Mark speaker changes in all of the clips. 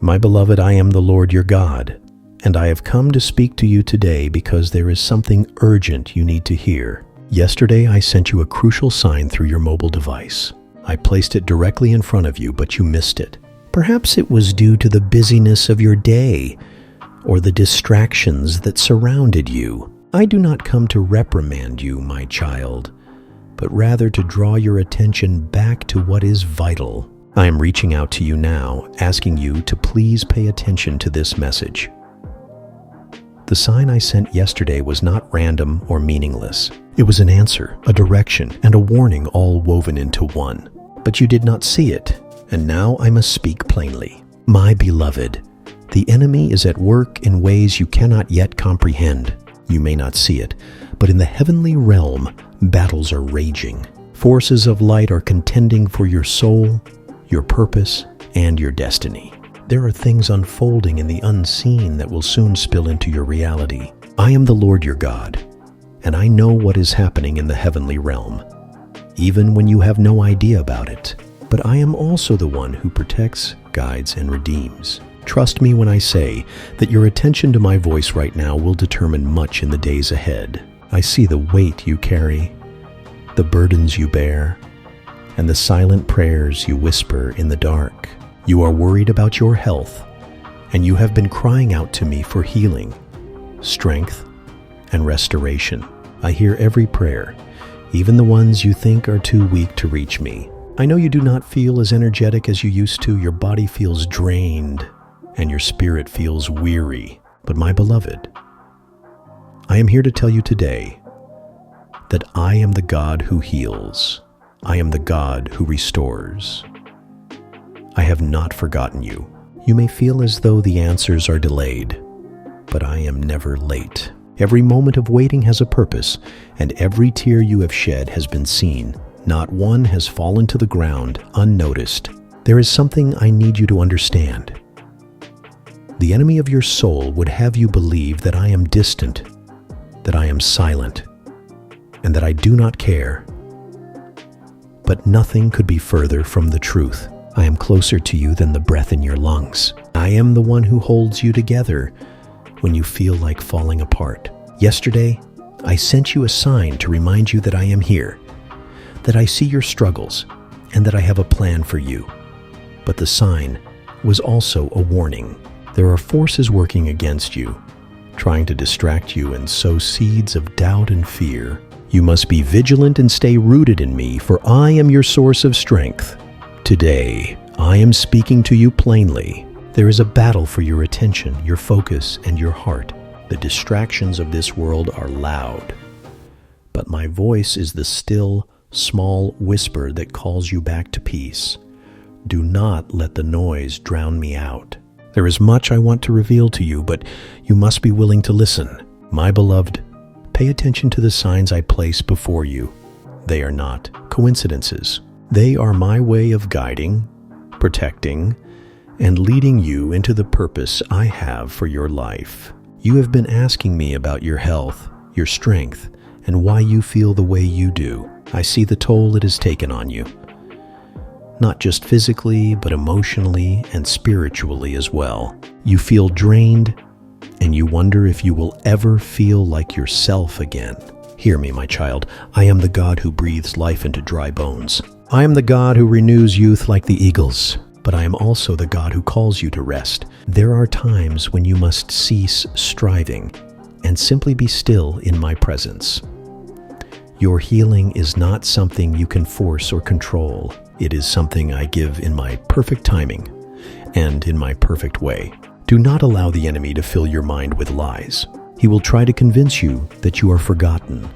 Speaker 1: My beloved, I am the Lord your God, and I have come to speak to you today because there is something urgent you need to hear. Yesterday, I sent you a crucial sign through your mobile device. I placed it directly in front of you, but you missed it. Perhaps it was due to the busyness of your day or the distractions that surrounded you. I do not come to reprimand you, my child, but rather to draw your attention back to what is vital. I am reaching out to you now, asking you to please pay attention to this message. The sign I sent yesterday was not random or meaningless. It was an answer, a direction, and a warning all woven into one. But you did not see it, and now I must speak plainly. My beloved, the enemy is at work in ways you cannot yet comprehend. You may not see it, but in the heavenly realm, battles are raging. Forces of light are contending for your soul, your purpose, and your destiny. There are things unfolding in the unseen that will soon spill into your reality. I am the Lord your God, and I know what is happening in the heavenly realm, even when you have no idea about it. But I am also the one who protects, guides, and redeems. Trust me when I say that your attention to my voice right now will determine much in the days ahead. I see the weight you carry, the burdens you bear, and the silent prayers you whisper in the dark. You are worried about your health, and you have been crying out to me for healing, strength, and restoration. I hear every prayer, even the ones you think are too weak to reach me. I know you do not feel as energetic as you used to. Your body feels drained, and your spirit feels weary. But my beloved, I am here to tell you today that I am the God who heals. I am the God who restores. I have not forgotten you. You may feel as though the answers are delayed, but I am never late. Every moment of waiting has a purpose, and every tear you have shed has been seen. Not one has fallen to the ground unnoticed. There is something I need you to understand. The enemy of your soul would have you believe that I am distant, that I am silent, and that I do not care. But nothing could be further from the truth. I am closer to you than the breath in your lungs. I am the one who holds you together when you feel like falling apart. Yesterday, I sent you a sign to remind you that I am here, that I see your struggles, and that I have a plan for you. But the sign was also a warning. There are forces working against you, trying to distract you and sow seeds of doubt and fear. You must be vigilant and stay rooted in me, for I am your source of strength. Today, I am speaking to you plainly. There is a battle for your attention, your focus, and your heart. The distractions of this world are loud, but my voice is the still, small whisper that calls you back to peace. Do not let the noise drown me out. There is much I want to reveal to you, but you must be willing to listen. My beloved, pay attention to the signs I place before you. They are not coincidences. They are my way of guiding, protecting, and leading you into the purpose I have for your life. You have been asking me about your health, your strength, and why you feel the way you do. I see the toll it has taken on you. Not just physically, but emotionally and spiritually as well. You feel drained, and you wonder if you will ever feel like yourself again. Hear me, my child. I am the God who breathes life into dry bones. I am the God who renews youth like the eagles, but I am also the God who calls you to rest. There are times when you must cease striving and simply be still in my presence. Your healing is not something you can force or control. It is something I give in my perfect timing and in my perfect way. Do not allow the enemy to fill your mind with lies. He will try to convince you that you are forgotten,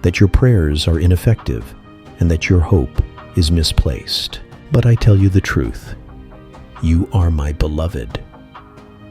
Speaker 1: that your prayers are ineffective, and that your hope is misplaced. But I tell you the truth. You are my beloved,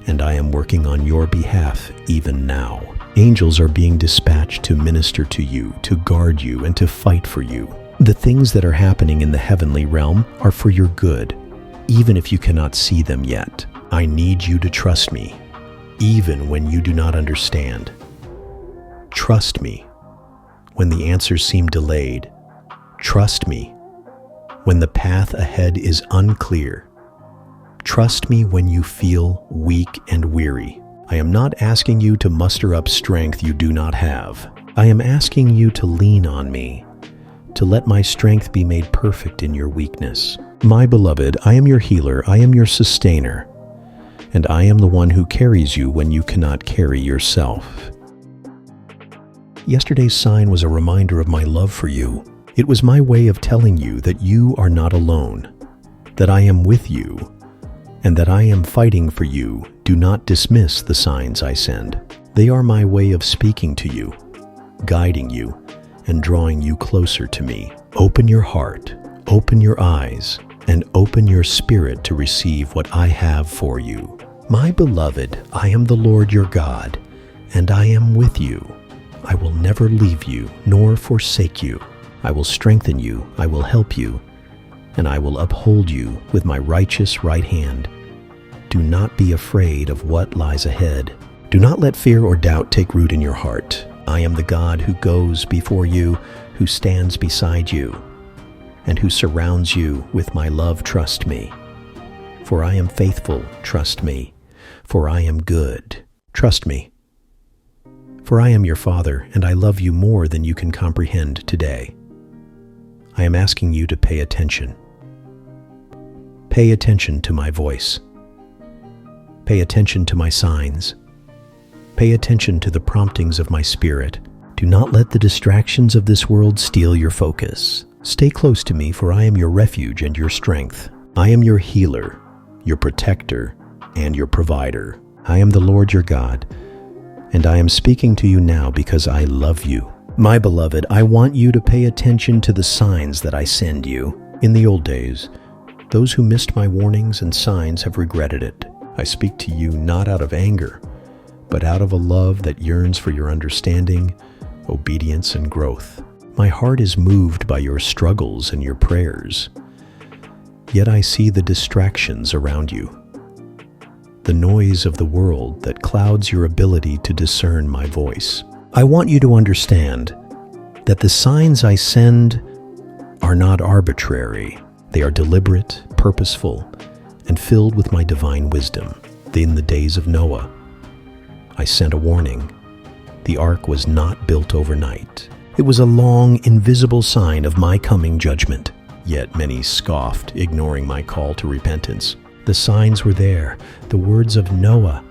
Speaker 1: and I am working on your behalf even now. Angels are being dispatched to minister to you, to guard you, and to fight for you. The things that are happening in the heavenly realm are for your good, even if you cannot see them yet. I need you to trust me, even when you do not understand. Trust me when the answers seem delayed. Trust me when the path ahead is unclear. Trust me when you feel weak and weary. I am not asking you to muster up strength you do not have. I am asking you to lean on me, to let my strength be made perfect in your weakness. My beloved, I am your healer, I am your sustainer, and I am the one who carries you when you cannot carry yourself. Yesterday's sign was a reminder of my love for you. It was my way of telling you that you are not alone, that I am with you, and that I am fighting for you. Do not dismiss the signs I send. They are my way of speaking to you, guiding you, and drawing you closer to me. Open your heart, open your eyes, and open your spirit to receive what I have for you. My beloved, I am the Lord your God, and I am with you. I will never leave you nor forsake you. I will strengthen you, I will help you, and I will uphold you with my righteous right hand. Do not be afraid of what lies ahead. Do not let fear or doubt take root in your heart. I am the God who goes before you, who stands beside you, and who surrounds you with my love. Trust me. For I am faithful. Trust me. For I am good. Trust me. For I am your Father, and I love you more than you can comprehend today. I am asking you to pay attention. Pay attention to my voice. Pay attention to my signs. Pay attention to the promptings of my spirit. Do not let the distractions of this world steal your focus. Stay close to me, for I am your refuge and your strength. I am your healer, your protector, and your provider. I am the Lord your God, and I am speaking to you now because I love you. My beloved, I want you to pay attention to the signs that I send you. In the old days, those who missed my warnings and signs have regretted it. I speak to you not out of anger, but out of a love that yearns for your understanding, obedience, and growth. My heart is moved by your struggles and your prayers, yet I see the distractions around you, the noise of the world that clouds your ability to discern my voice. I want you to understand that the signs I send are not arbitrary. They are deliberate, purposeful, and filled with my divine wisdom. In the days of Noah, I sent a warning. The ark was not built overnight. It was a long, invisible sign of my coming judgment. Yet many scoffed, ignoring my call to repentance. The signs were there, the words of Noah,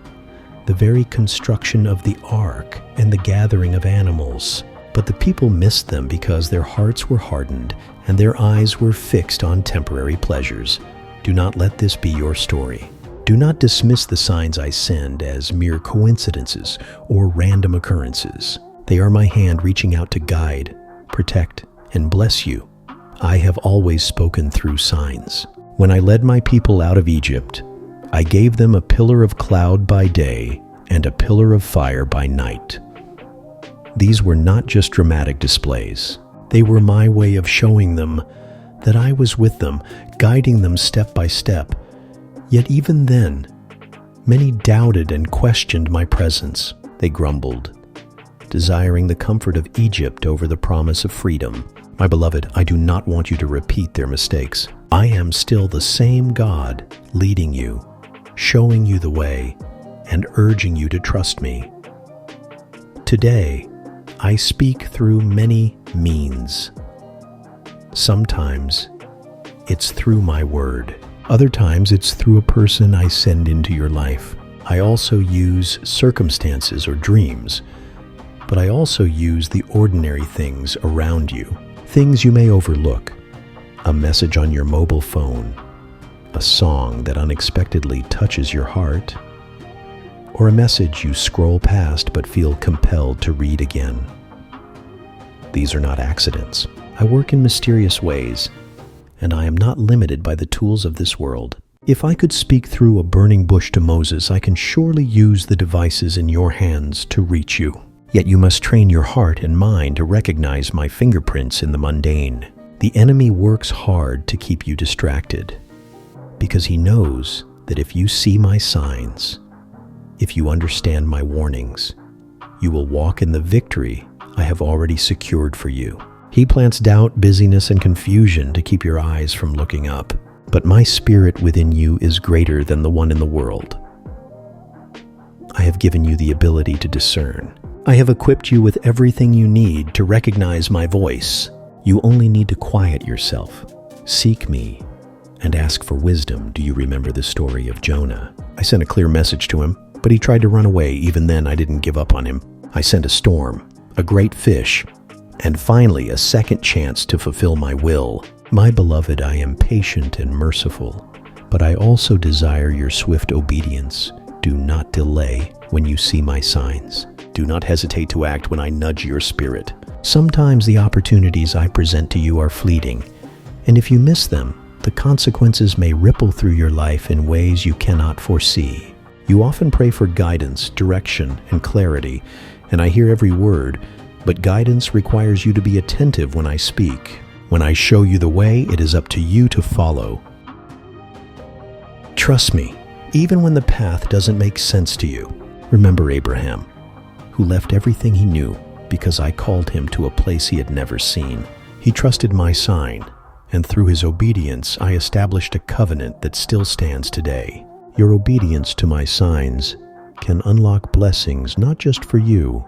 Speaker 1: the very construction of the ark, and the gathering of animals. But the people missed them because their hearts were hardened and their eyes were fixed on temporary pleasures. Do not let this be your story. Do not dismiss the signs I send as mere coincidences or random occurrences. They are my hand reaching out to guide, protect, and bless you. I have always spoken through signs. When I led my people out of Egypt, I gave them a pillar of cloud by day and a pillar of fire by night. These were not just dramatic displays. They were my way of showing them that I was with them, guiding them step by step. Yet even then, many doubted and questioned my presence. They grumbled, desiring the comfort of Egypt over the promise of freedom. My beloved, I do not want you to repeat their mistakes. I am still the same God, leading you, showing you the way, and urging you to trust me. Today, I speak through many means. Sometimes it's through my word. Other times it's through a person I send into your life. I also use circumstances or dreams, but I also use the ordinary things around you. Things you may overlook. A message on your mobile phone, a song that unexpectedly touches your heart, or a message you scroll past but feel compelled to read again. These are not accidents. I work in mysterious ways, and I am not limited by the tools of this world. If I could speak through a burning bush to Moses, I can surely use the devices in your hands to reach you. Yet you must train your heart and mind to recognize my fingerprints in the mundane. The enemy works hard to keep you distracted, because he knows that if you see my signs, if you understand my warnings, you will walk in the victory I have already secured for you. He plants doubt, busyness, and confusion to keep your eyes from looking up. but my spirit within you is greater than the one in the world. I have given you the ability to discern. I have equipped you with everything you need to recognize my voice. You only need to quiet yourself. Seek me and ask for wisdom. Do you remember the story of Jonah? I sent a clear message to him, but he tried to run away. Even then, I didn't give up on him. I sent a storm, a great fish, and finally a second chance to fulfill my will. My beloved, I am patient and merciful, but I also desire your swift obedience. Do not delay when you see my signs. Do not hesitate to act when I nudge your spirit. Sometimes the opportunities I present to you are fleeting, and if you miss them, the consequences may ripple through your life in ways you cannot foresee. You often pray for guidance, direction, and clarity, and I hear every word, but guidance requires you to be attentive when I speak. When I show you the way, it is up to you to follow. Trust me, even when the path doesn't make sense to you. Remember Abraham, who left everything he knew because I called him to a place he had never seen. He trusted my sign, and through his obedience, I established a covenant that still stands today. Your obedience to my signs can unlock blessings not just for you,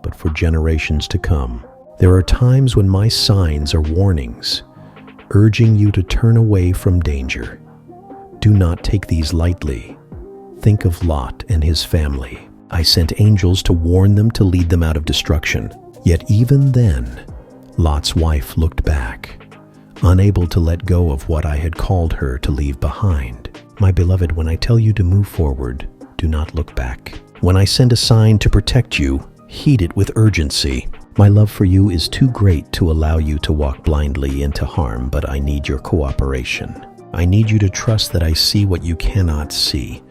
Speaker 1: but for generations to come. There are times when my signs are warnings, urging you to turn away from danger. Do not take these lightly. Think of Lot and his family. I sent angels to warn them to lead them out of destruction. Yet even then, Lot's wife looked back, unable to let go of what I had called her to leave behind. My beloved, when I tell you to move forward, do not look back. When I send a sign to protect you, heed it with urgency. My love for you is too great to allow you to walk blindly into harm, but I need your cooperation. I need you to trust that I see what you cannot see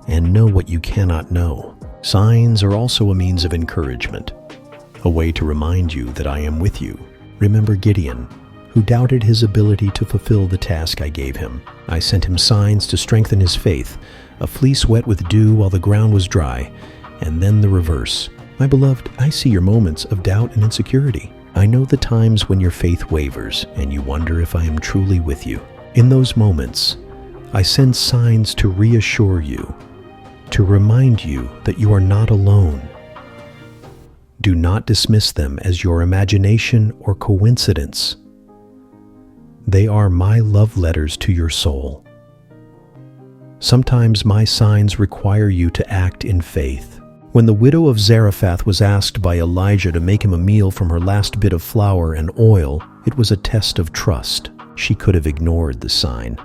Speaker 1: and know what you cannot know. Signs are also a means of encouragement, a way to remind you that I am with you. Remember Gideon, who doubted his ability to fulfill the task I gave him. I sent him signs to strengthen his faith, a fleece wet with dew while the ground was dry, and then the reverse. My beloved, I see your moments of doubt and insecurity. I know the times when your faith wavers and you wonder if I am truly with you. In those moments, I send signs to reassure you, to remind you that you are not alone. Do not dismiss them as your imagination or coincidence. They are my love letters to your soul. Sometimes my signs require you to act in faith. When the widow of Zarephath was asked by Elijah to make him a meal from her last bit of flour and oil, it was a test of trust. She could have ignored the sign,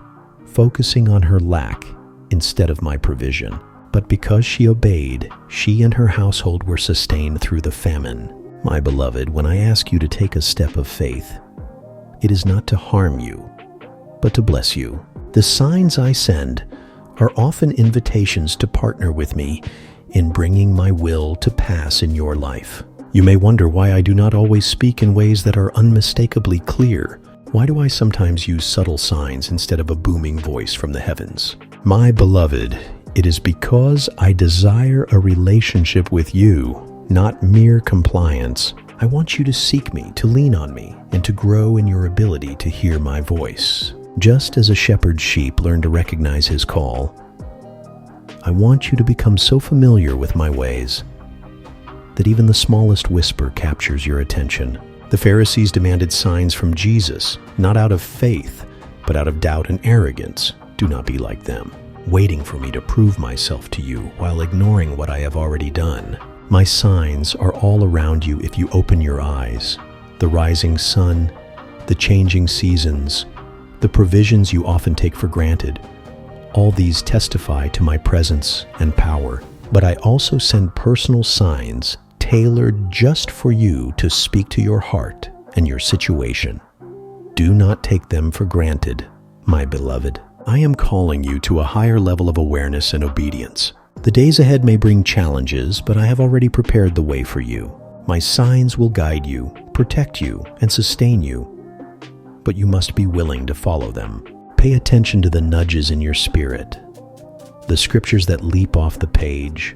Speaker 1: focusing on her lack instead of my provision. But because she obeyed, she and her household were sustained through the famine. My beloved, when I ask you to take a step of faith, it is not to harm you, but to bless you. The signs I send are often invitations to partner with me in bringing my will to pass in your life. You may wonder why I do not always speak in ways that are unmistakably clear. Why do I sometimes use subtle signs instead of a booming voice from the heavens? My beloved, it is because I desire a relationship with you, not mere compliance. I want you to seek me, to lean on me, and to grow in your ability to hear my voice. Just as a shepherd's sheep learn to recognize his call, I want you to become so familiar with my ways that even the smallest whisper captures your attention. The Pharisees demanded signs from Jesus, not out of faith, but out of doubt and arrogance. Do not be like them, waiting for me to prove myself to you while ignoring what I have already done. My signs are all around you if you open your eyes. The rising sun, the changing seasons, the provisions you often take for granted. All these testify to my presence and power. But I also send personal signs tailored just for you to speak to your heart and your situation. Do not take them for granted, my beloved. I am calling you to a higher level of awareness and obedience. The days ahead may bring challenges, but I have already prepared the way for you. My signs will guide you, protect you, and sustain you, but you must be willing to follow them. Pay attention to the nudges in your spirit, the scriptures that leap off the page,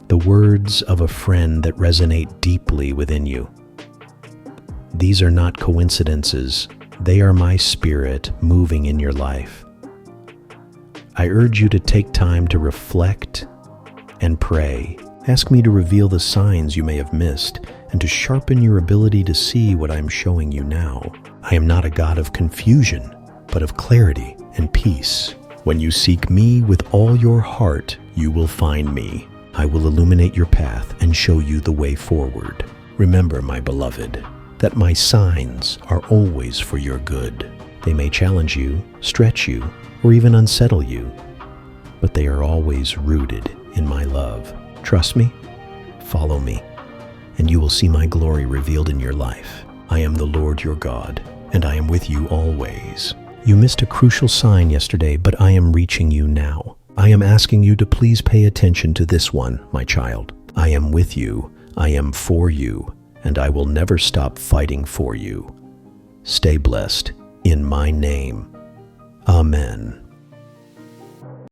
Speaker 1: the words of a friend that resonate deeply within you. These are not coincidences, They are my spirit moving in your life. I urge you to take time to reflect and pray. Ask me to reveal the signs you may have missed and to sharpen your ability to see what I'm showing you now. I am not a God of confusion, but of clarity and peace. When you seek me with all your heart, you will find me. I will illuminate your path and show you the way forward. Remember, my beloved, that my signs are always for your good. They may challenge you, stretch you, or even unsettle you, but they are always rooted in my love. Trust me, follow me, and you will see my glory revealed in your life. I am the Lord your God, and I am with you always. You missed a crucial sign yesterday, but I am reaching you now. I am asking you to please pay attention to this one, my child. I am with you, I am for you, and I will never stop fighting for you. Stay blessed in my name. Amen.